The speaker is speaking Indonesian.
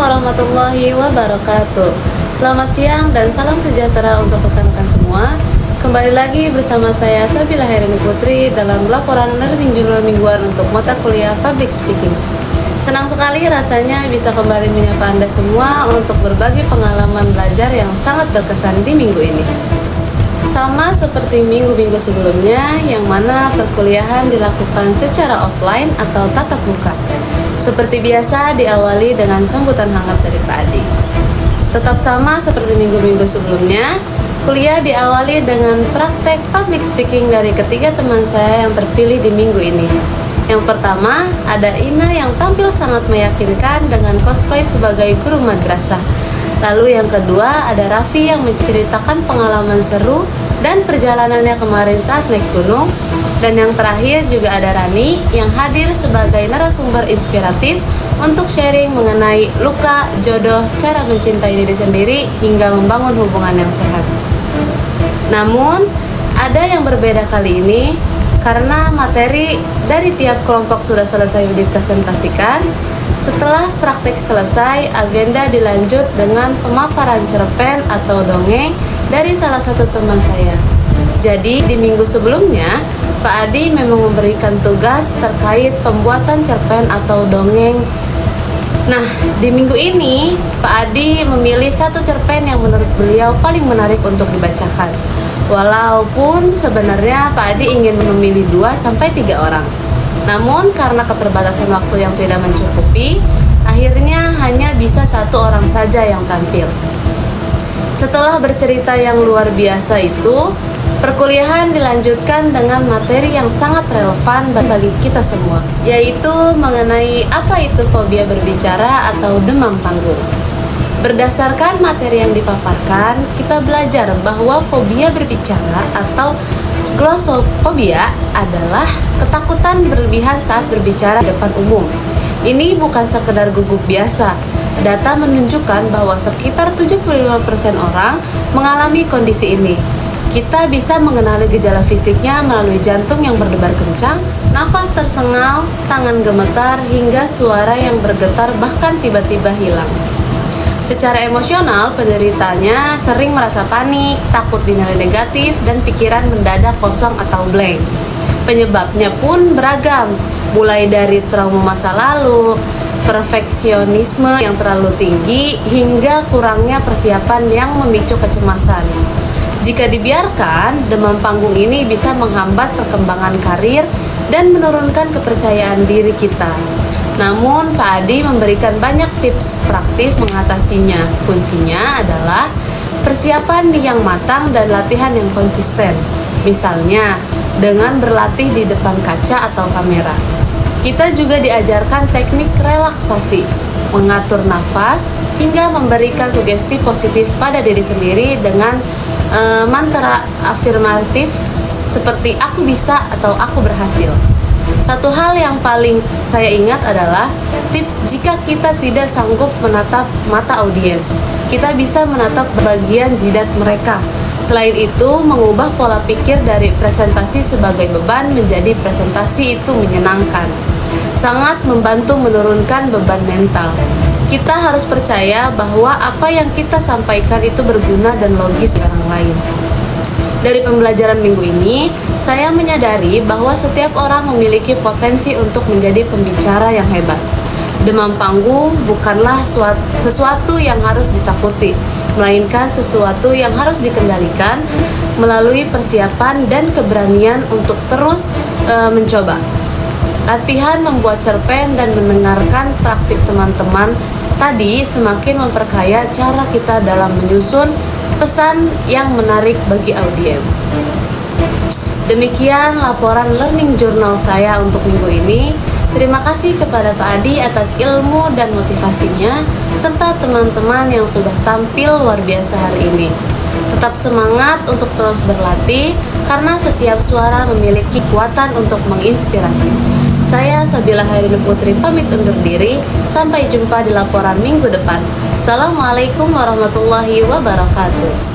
warahmatullahi wabarakatuh. Selamat siang dan salam sejahtera untuk rekan-rekan semua. Kembali lagi bersama saya Sabila Hairini Putri dalam laporan Learning Journal mingguan untuk mata kuliah Public Speaking. Senang sekali rasanya bisa kembali menyapa Anda semua untuk berbagi pengalaman belajar yang sangat berkesan di minggu ini. Sama seperti minggu-minggu sebelumnya, yang mana perkuliahan dilakukan secara offline atau tatap muka. Seperti biasa diawali dengan sambutan hangat dari Pak Adi. Tetap sama seperti minggu-minggu sebelumnya, kuliah diawali dengan praktek public speaking dari ketiga teman saya yang terpilih di minggu ini. Yang pertama, ada Ina yang tampil sangat meyakinkan dengan cosplay sebagai guru madrasah. Lalu yang kedua, ada Raffi yang menceritakan pengalaman seru dan perjalanannya kemarin saat naik gunung. Dan yang terakhir juga ada Rani yang hadir sebagai narasumber inspiratif untuk sharing mengenai luka, jodoh, cara mencintai diri sendiri hingga membangun hubungan yang sehat. Namun, ada yang berbeda kali ini karena materi dari tiap kelompok sudah selesai dipresentasikan. Setelah praktek selesai, agenda dilanjut dengan pemaparan cerpen atau dongeng dari salah satu teman saya. Jadi di minggu sebelumnya, Pak Adi memang memberikan tugas terkait pembuatan cerpen atau dongeng. Nah, di minggu ini, Pak Adi memilih satu cerpen yang menurut beliau paling menarik untuk dibacakan. Walaupun sebenarnya Pak Adi ingin memilih 2-3 orang. Namun karena keterbatasan waktu yang tidak mencukupi, akhirnya hanya bisa 1 orang saja yang tampil. Setelah bercerita yang luar biasa itu, perkuliahan dilanjutkan dengan materi yang sangat relevan bagi kita semua, yaitu mengenai apa itu fobia berbicara atau demam panggung. Berdasarkan materi yang dipaparkan, kita belajar bahwa fobia berbicara atau glossophobia adalah ketakutan berlebihan saat berbicara di depan umum. Ini bukan sekedar gugup biasa. Data menunjukkan bahwa sekitar 75% orang mengalami kondisi ini. Kita bisa mengenali gejala fisiknya melalui jantung yang berdebar kencang, nafas tersengal, tangan gemetar, hingga suara yang bergetar bahkan tiba-tiba hilang. Secara emosional, penderitanya sering merasa panik, takut dinilai negatif, dan pikiran mendadak kosong atau blank. Penyebabnya pun beragam, mulai dari trauma masa lalu, perfeksionisme yang terlalu tinggi, hingga kurangnya persiapan yang memicu kecemasan. Jika dibiarkan, demam panggung ini bisa menghambat perkembangan karir dan menurunkan kepercayaan diri kita. Namun, Pak Adi memberikan banyak tips praktis mengatasinya. Kuncinya adalah persiapan yang matang dan latihan yang konsisten. Misalnya, dengan berlatih di depan kaca atau kamera. Kita juga diajarkan teknik relaksasi, mengatur nafas, hingga memberikan sugesti positif pada diri sendiri dengan mantra afirmatif seperti aku bisa atau aku berhasil. Satu hal yang paling saya ingat adalah tips jika kita tidak sanggup menatap mata audiens, kita bisa menatap bagian jidat mereka. Selain itu, mengubah pola pikir dari presentasi sebagai beban menjadi presentasi itu menyenangkan. Sangat membantu menurunkan beban mental. Kita harus percaya bahwa apa yang kita sampaikan itu berguna dan logis bagi orang lain. Dari pembelajaran minggu ini, saya menyadari bahwa setiap orang memiliki potensi untuk menjadi pembicara yang hebat. Demam panggung bukanlah sesuatu yang harus ditakuti, melainkan sesuatu yang harus dikendalikan melalui persiapan dan keberanian untuk terus mencoba. Latihan membuat cerpen dan mendengarkan praktik teman-teman tadi semakin memperkaya cara kita dalam menyusun pesan yang menarik bagi audiens. Demikian laporan Learning Journal saya untuk minggu ini. Terima kasih kepada Pak Adi atas ilmu dan motivasinya, serta teman-teman yang sudah tampil luar biasa hari ini. Tetap semangat untuk terus berlatih, karena setiap suara memiliki kekuatan untuk menginspirasi. Saya Sabila Hairini Putri pamit undur diri. Sampai jumpa di laporan minggu depan. Assalamualaikum warahmatullahi wabarakatuh.